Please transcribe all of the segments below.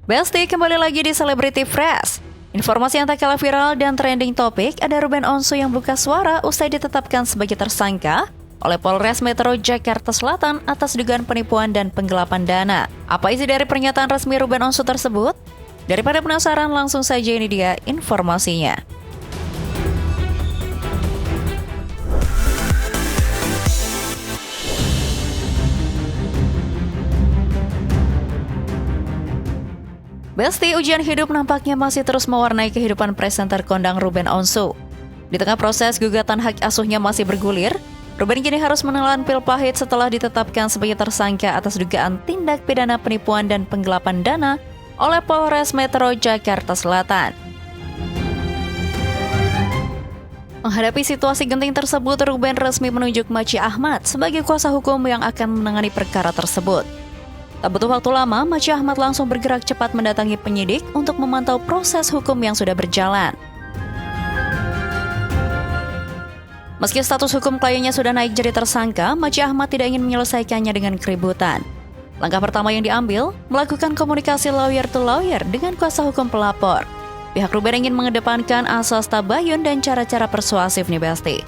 Besti kembali lagi di Celebrity Fresh. Informasi yang tak kalah viral dan trending topik, ada Ruben Onsu yang buka suara usai ditetapkan sebagai tersangka oleh Polres Metro Jakarta Selatan atas dugaan penipuan dan penggelapan dana. Apa isi dari pernyataan resmi Ruben Onsu tersebut? Daripada penasaran, langsung saja ini dia informasinya. Besti, ujian hidup nampaknya masih terus mewarnai kehidupan presenter kondang Ruben Onsu. Di tengah proses gugatan hak asuhnya masih bergulir, Ruben kini harus menelan pil pahit setelah ditetapkan sebagai tersangka atas dugaan tindak pidana penipuan dan penggelapan dana oleh Polres Metro Jakarta Selatan. Menghadapi situasi genting tersebut, Ruben resmi menunjuk Maci Ahmad sebagai kuasa hukum yang akan menangani perkara tersebut. Tak butuh waktu lama, Maci Ahmad langsung bergerak cepat mendatangi penyidik untuk memantau proses hukum yang sudah berjalan. Meski status hukum kliennya sudah naik jadi tersangka, Maci Ahmad tidak ingin menyelesaikannya dengan keributan. Langkah pertama yang diambil, melakukan komunikasi lawyer to lawyer dengan kuasa hukum pelapor. Pihak Ruben ingin mengedepankan asas tabayun dan cara-cara persuasif nih Besti.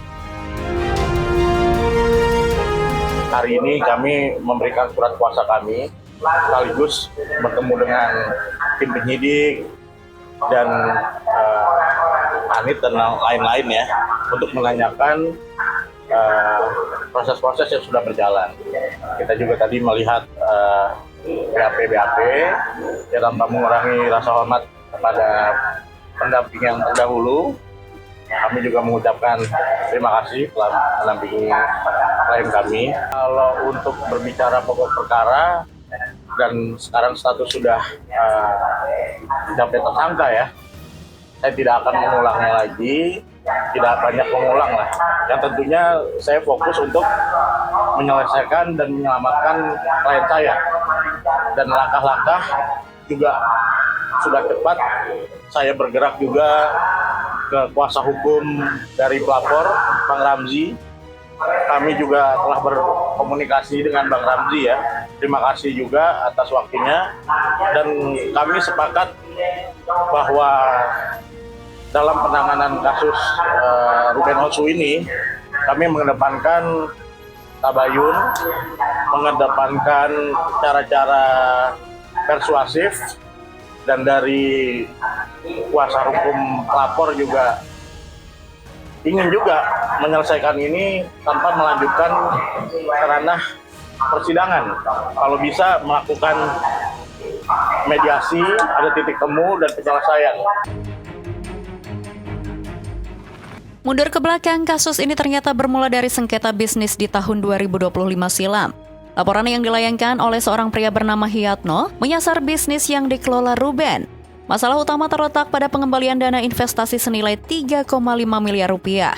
Hari ini kami memberikan surat kuasa kami, sekaligus bertemu dengan tim penyidik dan Anit dan lain-lain ya, untuk menanyakan proses-proses yang sudah berjalan. Kita juga tadi melihat BAP yang tanpa mengurangi rasa hormat kepada pendamping yang terdahulu. Kami juga mengucapkan terima kasih telah mendampingi klien kami. Kalau untuk berbicara pokok perkara dan sekarang status sudah mencapai tersangka ya, saya tidak akan mengulangnya lagi, tidak banyak mengulang lah. Yang tentunya saya fokus untuk menyelesaikan dan menyelamatkan klien saya. Dan langkah-langkah juga sudah cepat, saya bergerak juga ke kuasa hukum dari pelapor, Bang Ramzi. Kami juga telah berkomunikasi dengan Bang Ramzi ya. Terima kasih juga atas waktunya. Dan kami sepakat bahwa dalam penanganan kasus Ruben Onsu ini, kami mengedepankan tabayun, mengedepankan cara-cara persuasif, dan dari kuasa hukum pelapor juga ingin juga menyelesaikan ini tanpa melanjutkan ke ranah persidangan. Kalau bisa melakukan mediasi, ada titik temu dan penyelesaian. Mundur ke belakang, kasus ini ternyata bermula dari sengketa bisnis di tahun 2025 silam. Laporan yang dilayangkan oleh seorang pria bernama Hiyatno menyasar bisnis yang dikelola Ruben. Masalah utama terletak pada pengembalian dana investasi senilai 3,5 miliar rupiah.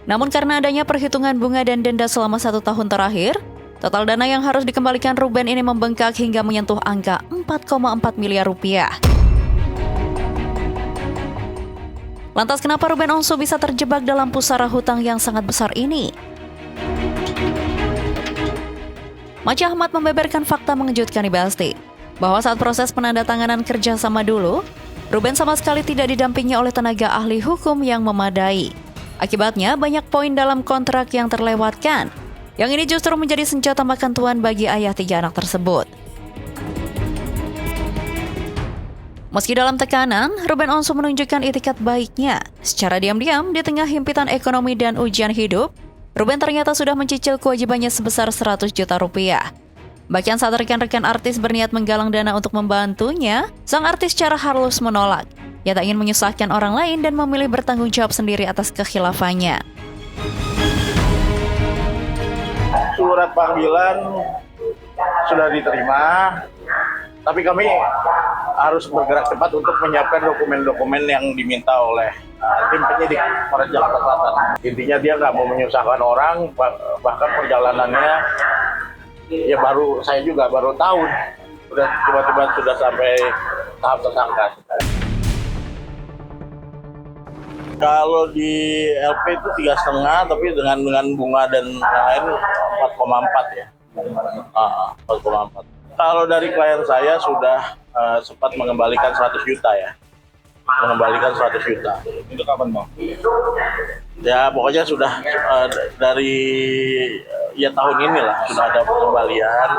Namun karena adanya perhitungan bunga dan denda selama 1 tahun terakhir, total dana yang harus dikembalikan Ruben ini membengkak hingga menyentuh angka 4,4 miliar rupiah. Lantas kenapa Ruben Onsu bisa terjebak dalam pusara hutang yang sangat besar ini? Maci Ahmad membeberkan fakta mengejutkan di Besti, bahwa saat proses penandatanganan kerjasama dulu, Ruben sama sekali tidak didampingi oleh tenaga ahli hukum yang memadai. Akibatnya, banyak poin dalam kontrak yang terlewatkan. Yang ini justru menjadi senjata makan tuan bagi ayah 3 anak tersebut. Meski dalam tekanan, Ruben Onsu menunjukkan itikat baiknya. Secara diam-diam, di tengah himpitan ekonomi dan ujian hidup, Ruben ternyata sudah mencicil kewajibannya sebesar 100 juta rupiah. Bahkan saat rekan-rekan artis berniat menggalang dana untuk membantunya, sang artis secara halus menolak. Ia tak ingin menyusahkan orang lain dan memilih bertanggung jawab sendiri atas kekhilafannya. Surat panggilan sudah diterima, tapi kami harus bergerak cepat untuk menyiapkan dokumen-dokumen yang diminta oleh tim penyidik Polres Jakarta Selatan. Intinya dia nggak mau menyusahkan orang, bahkan perjalanannya ya saya juga baru tahu udah tiba-tiba sudah sampai tahap tersangka. Kalau di LP itu 3,5, tapi dengan bunga dan lain 4,4 ya. 4,4. Kalau dari klien saya sudah sempat mengembalikan 100 juta ya. Mengembalikan 100 juta. Itu kapan Bang? Ya pokoknya sudah dari ya tahun inilah sudah ada pengembalian.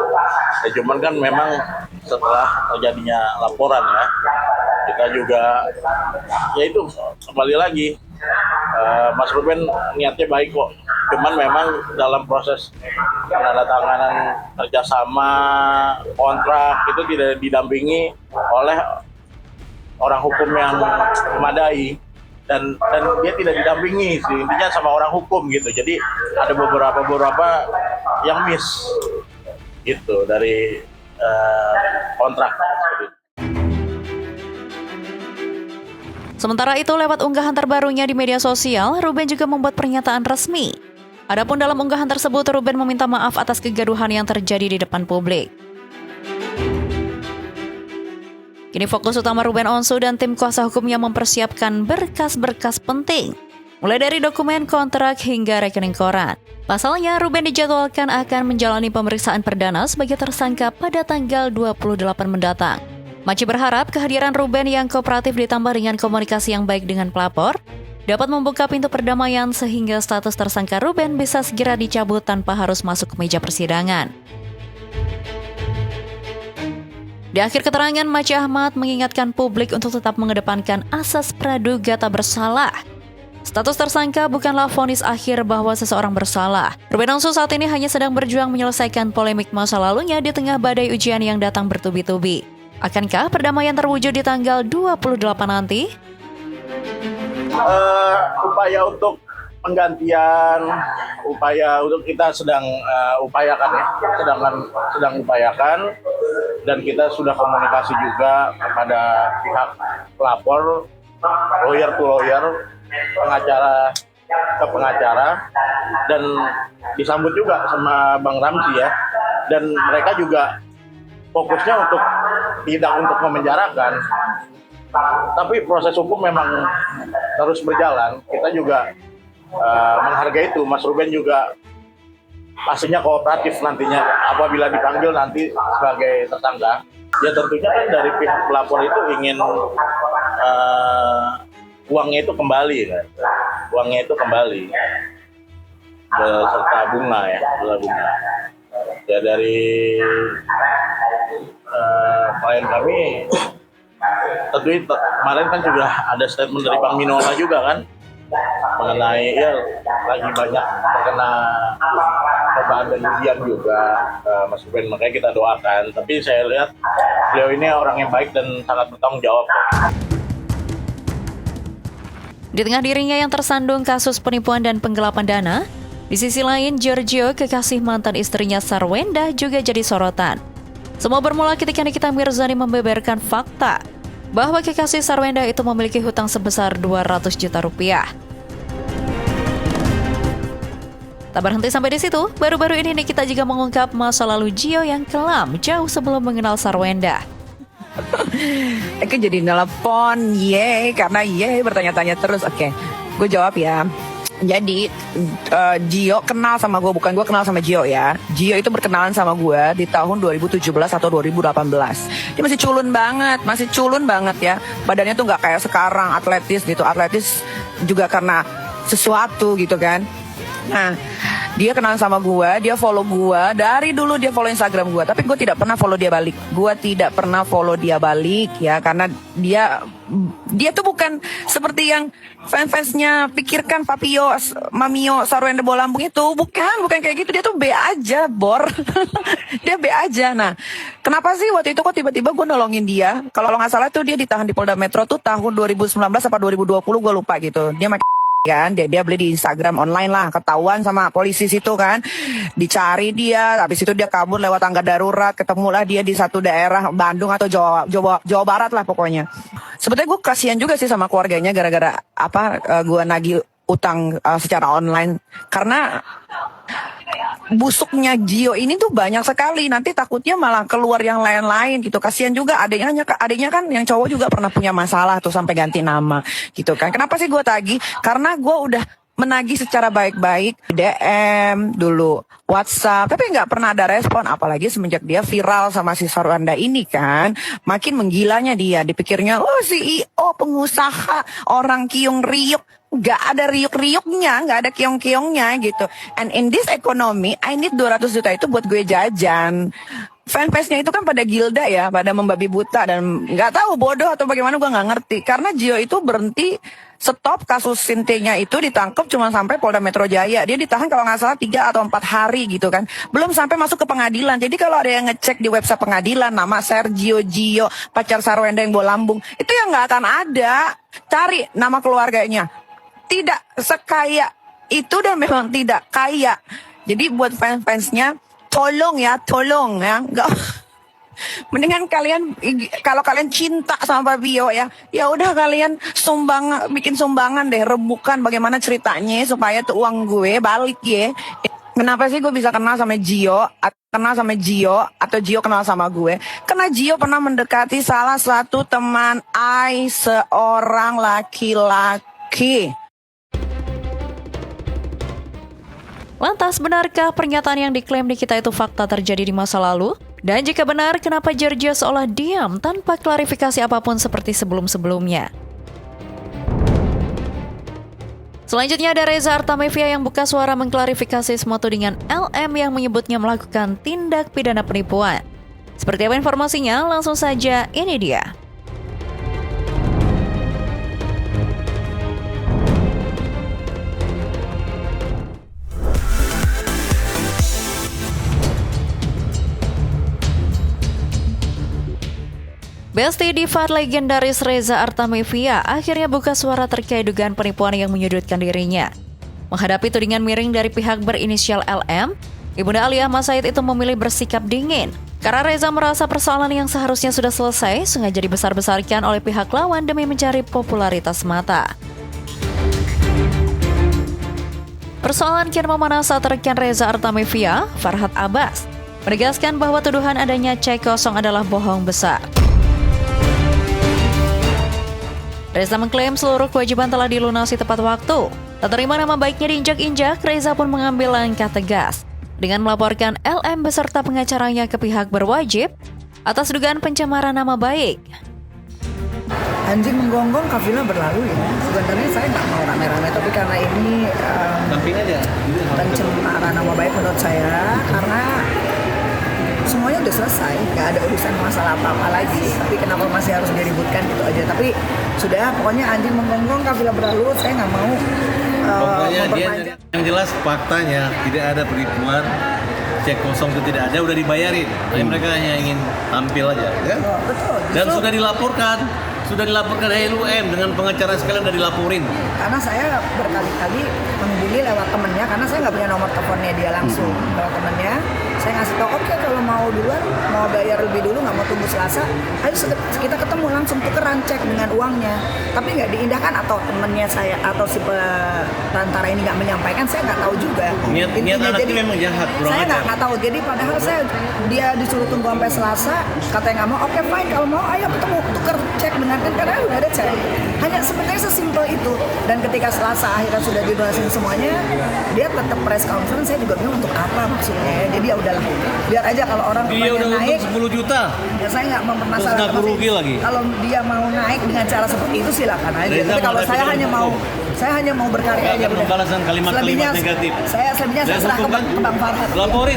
Ya, cuman kan memang setelah terjadinya laporan ya, kita juga ya itu kembali lagi. Mas Ruben niatnya baik kok. Cuman memang dalam proses penandatanganan kerjasama kontrak itu tidak didampingi oleh orang hukum yang memadai dan dia tidak didampingi sih, intinya sama orang hukum gitu. Jadi ada beberapa yang miss gitu dari kontrak. Sementara itu, lewat unggahan terbarunya di media sosial, Ruben juga membuat pernyataan resmi. Adapun dalam unggahan tersebut, Ruben meminta maaf atas kegaduhan yang terjadi di depan publik. Kini fokus utama Ruben Onsu dan tim kuasa hukumnya mempersiapkan berkas-berkas penting, mulai dari dokumen kontrak hingga rekening koran. Pasalnya, Ruben dijadwalkan akan menjalani pemeriksaan perdana sebagai tersangka pada tanggal 28 mendatang. Maci berharap kehadiran Ruben yang kooperatif ditambah dengan komunikasi yang baik dengan pelapor dapat membuka pintu perdamaian sehingga status tersangka Ruben bisa segera dicabut tanpa harus masuk ke meja persidangan. Di akhir keterangan, Maci Ahmad mengingatkan publik untuk tetap mengedepankan asas praduga tak bersalah. Status tersangka bukanlah vonis akhir bahwa seseorang bersalah. Ruben Onsu saat ini hanya sedang berjuang menyelesaikan polemik masa lalunya di tengah badai ujian yang datang bertubi-tubi. Akankah perdamaian terwujud di tanggal 28 nanti? Upaya untuk penggantian, upaya untuk kita sedang upayakan ya, sedang upayakan, dan kita sudah komunikasi juga kepada pihak pelapor, lawyer to lawyer, pengacara ke pengacara, dan disambut juga sama Bang Ramzi ya, dan mereka juga fokusnya untuk tidak untuk memenjarakan, tapi proses hukum memang terus berjalan. Kita juga menghargai itu. Mas Ruben juga pastinya kooperatif nantinya apabila dipanggil nanti sebagai tersangka. Ya tentunya kan dari pihak pelapor itu ingin uangnya itu kembali, kan? Uangnya itu kembali beserta bunga ya, bunga. Ya dari klien kami tentu kemarin kan juga ada statement dari Bang Minola juga kan mengenai ya lagi banyak terkena cobaan dan ujian juga Mas Ruben, makanya kita doakan. Tapi saya lihat beliau ini orang yang baik dan sangat bertanggung jawab. Di tengah dirinya yang tersandung kasus penipuan dan penggelapan dana, di sisi lain Giorgio, kekasih mantan istrinya Sarwenda, juga jadi sorotan. Semua bermula ketika Nikita Mirzani membeberkan fakta bahwa kekasih Sarwenda itu memiliki hutang sebesar 200 juta rupiah. Tak berhenti sampai di situ, baru-baru ini Nikita juga mengungkap masa lalu Gio yang kelam jauh sebelum mengenal Sarwenda. Aku jadi nelpon, karena bertanya-tanya terus. Oke, gue jawab ya. Jadi Gio kenal sama gue, bukan gue kenal sama Gio ya. Gio itu berkenalan sama gue di tahun 2017 atau 2018. Dia masih culun banget ya. Badannya tuh nggak kayak sekarang atletis gitu. Atletis juga karena sesuatu gitu kan. Nah, dia kenal sama gue, dia follow gue. Dari dulu dia follow Instagram gue, tapi gue tidak pernah follow dia balik ya, karena dia tuh bukan seperti yang fans-fansnya pikirkan, Papio, Mamio, Sarwenda Bola Lambung itu. Bukan kayak gitu. Dia tuh B aja, Bor. Dia B aja. Nah, kenapa sih waktu itu kok tiba-tiba gue nolongin dia? Kalau nggak salah tuh dia ditahan di Polda Metro tuh tahun 2019 apa 2020, gue lupa gitu. Dia kan dia beli di Instagram online lah, ketahuan sama polisi situ kan, dicari dia, habis itu dia kabur lewat tangga darurat, ketemulah dia di satu daerah Bandung atau Jawa Barat lah pokoknya. Sebetulnya gue kasihan juga sih sama keluarganya gara-gara gue nagih utang secara online, karena busuknya Gio ini tuh banyak sekali, nanti takutnya malah keluar yang lain-lain gitu. Kasihan juga adiknya kan yang cowok juga pernah punya masalah tuh sampai ganti nama gitu kan. Kenapa sih gue tagih? Karena gue udah menagih secara baik-baik, DM dulu, WhatsApp, tapi nggak pernah ada respon. Apalagi semenjak dia viral sama si Sarwanda ini kan, makin menggilanya dia. Dipikirnya, oh CEO, pengusaha, orang kiung riuk. Nggak ada riuk-riuknya, nggak ada kiong-kiongnya gitu. And in this economy, I need 200 juta itu buat gue jajan. Fanbase-nya itu kan pada gilda ya, pada membabi buta dan nggak tahu bodoh atau bagaimana gue nggak ngerti. Karena Gio itu berhenti stop kasus Sintenya itu ditangkap cuma sampai Polda Metro Jaya. Dia ditahan kalau nggak salah 3 atau 4 hari gitu kan. Belum sampai masuk ke pengadilan. Jadi kalau ada yang ngecek di website pengadilan nama Sergio Gio, pacar Sarwenda yang bawa lambung, itu yang nggak akan ada. Cari nama keluarganya. Tidak sekaya itu dan memang tidak kaya. Jadi buat fans-fansnya tolong ya, nggak. Mendingan kalian kalau kalian cinta sama Pak Bio ya udah kalian bikin sumbangan deh, rebukan bagaimana ceritanya supaya tuh uang gue balik ya. Kenapa sih gue bisa kenal sama Gio atau Gio kenal sama gue? Karena Gio pernah mendekati salah satu teman seorang laki-laki. Lantas, benarkah pernyataan yang diklaim di Kita Itu Fakta terjadi di masa lalu? Dan jika benar, kenapa Georgia seolah diam tanpa klarifikasi apapun seperti sebelum-sebelumnya? Selanjutnya ada Reza Artamevia yang buka suara mengklarifikasi semua tudingan LM yang menyebutnya melakukan tindak pidana penipuan. Seperti apa informasinya? Langsung saja, ini dia. Besti diva legendaris Reza Artamevia akhirnya buka suara terkait dugaan penipuan yang menyudutkan dirinya. Menghadapi tudingan miring dari pihak berinisial LM, Ibunda Alia Mas Said itu memilih bersikap dingin. Karena Reza merasa persoalan yang seharusnya sudah selesai sengaja dibesar-besarkan oleh pihak lawan demi mencari popularitas mata. Persoalan kian memanas saat rekan Reza Artamevia, Farhad Abbas, menegaskan bahwa tuduhan adanya cek kosong adalah bohong besar. Reza mengklaim seluruh kewajiban telah dilunasi tepat waktu. Tak terima nama baiknya diinjak-injak, Reza pun mengambil langkah tegas dengan melaporkan LM beserta pengacaranya ke pihak berwajib atas dugaan pencemaran nama baik. Anjing menggonggong, kafilah berlalu ya. Sebenarnya saya nggak mau rame-rame, tapi karena ini pencemaran nama baik menurut saya, karena semuanya udah selesai, nggak ada urusan masalah apa-apa lagi. Tapi kenapa masih harus diributkan gitu aja. Tapi sudah, pokoknya anjing menggonggong, kafilah berlalu. Saya nggak mau memperpanjang. Yang jelas faktanya tidak ada penipuan, cek kosong itu tidak ada, udah dibayarin. Tapi mereka hanya ingin tampil aja, ya? Betul. Dan sudah dilaporkan LM dengan pengacara sekalian udah dilaporin. Karena saya berkali-kali menghubungi lewat temennya, karena saya nggak punya nomor teleponnya dia langsung. Lewat temennya, saya ngasih tau, oke, kalau mau duluan, mau bayar lebih dulu, nggak mau tunggu Selasa, ayo kita ketemu langsung tukeran cek dengan uangnya. Tapi nggak diindahkan, atau temennya saya atau si perantara ini nggak menyampaikan, saya nggak tahu juga. Niat anak itu memang jahat, saya nggak tahu. Jadi padahal dia disuruh tunggu sampai Selasa, katanya nggak mau, oke fine, kalau mau ayo ketemu tuker cek dengan, karena udah ada cek. Hanya sebenarnya sesimpel itu. Dan ketika Selasa akhirnya sudah dilunasin semuanya, dia tetap press conference. Saya juga bingung untuk apa maksudnya. Jadi ya udahlah, biar aja kalau orang dia udah naik 10 juta. Ya saya nggak mempermasalahkan. Terus rugi lagi. Kalau dia mau naik dengan cara seperti itu silakan aja. Tapi kalau saya hanya mau berkarya aja udah. Pembalasan kalimat-kalimat negatif. Selebihnya saya serah ke Bang Farhad. Laporin.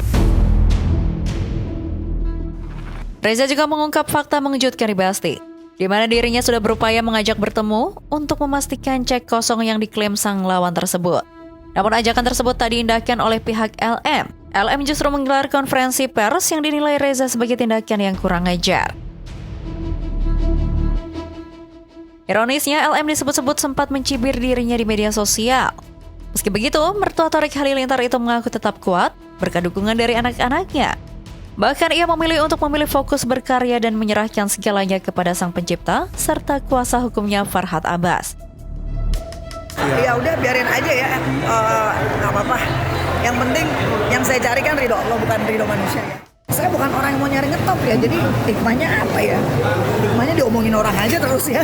Reza juga mengungkap fakta mengejutkan di Besti, di mana dirinya sudah berupaya mengajak bertemu untuk memastikan cek kosong yang diklaim sang lawan tersebut. Namun ajakan tersebut tak diindahkan oleh pihak LM. LM justru menggelar konferensi pers yang dinilai Reza sebagai tindakan yang kurang ajar. Ironisnya, LM disebut-sebut sempat mencibir dirinya di media sosial. Meski begitu, mertua Thareq Halilintar itu mengaku tetap kuat berkat dukungan dari anak-anaknya. Bahkan ia memilih fokus berkarya dan menyerahkan segalanya kepada sang pencipta serta kuasa hukumnya Farhad Abbas. Ya udah, biarin aja ya, nggak apa-apa. Yang penting yang saya cari kan ridho Allah, bukan ridho manusia ya. Saya bukan orang yang mau nyari ngetop ya, jadi hikmahnya apa ya? Hikmahnya diomongin orang aja terus ya.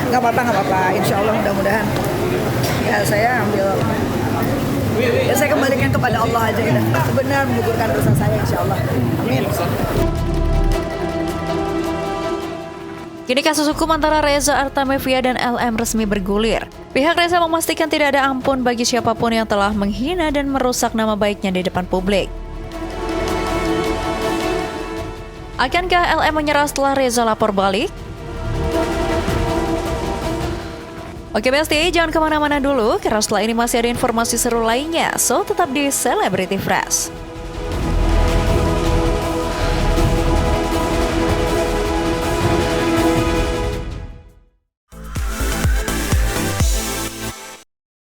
Nggak apa-apa. Insya Allah mudah-mudahan Ya saya ambil, ya saya kembalikan kepada Allah aja ya. Benar menggugurkan dosa saya insya Allah. Amin. Kini kasus hukum antara Reza Artamevia dan LM resmi bergulir. Pihak Reza memastikan tidak ada ampun bagi siapapun yang telah menghina dan merusak nama baiknya di depan publik. Akankah LM menyerah setelah Reza lapor balik? Oke Besti, jangan kemana-mana dulu, karena setelah ini masih ada informasi seru lainnya, so tetap di Celebrity Fresh.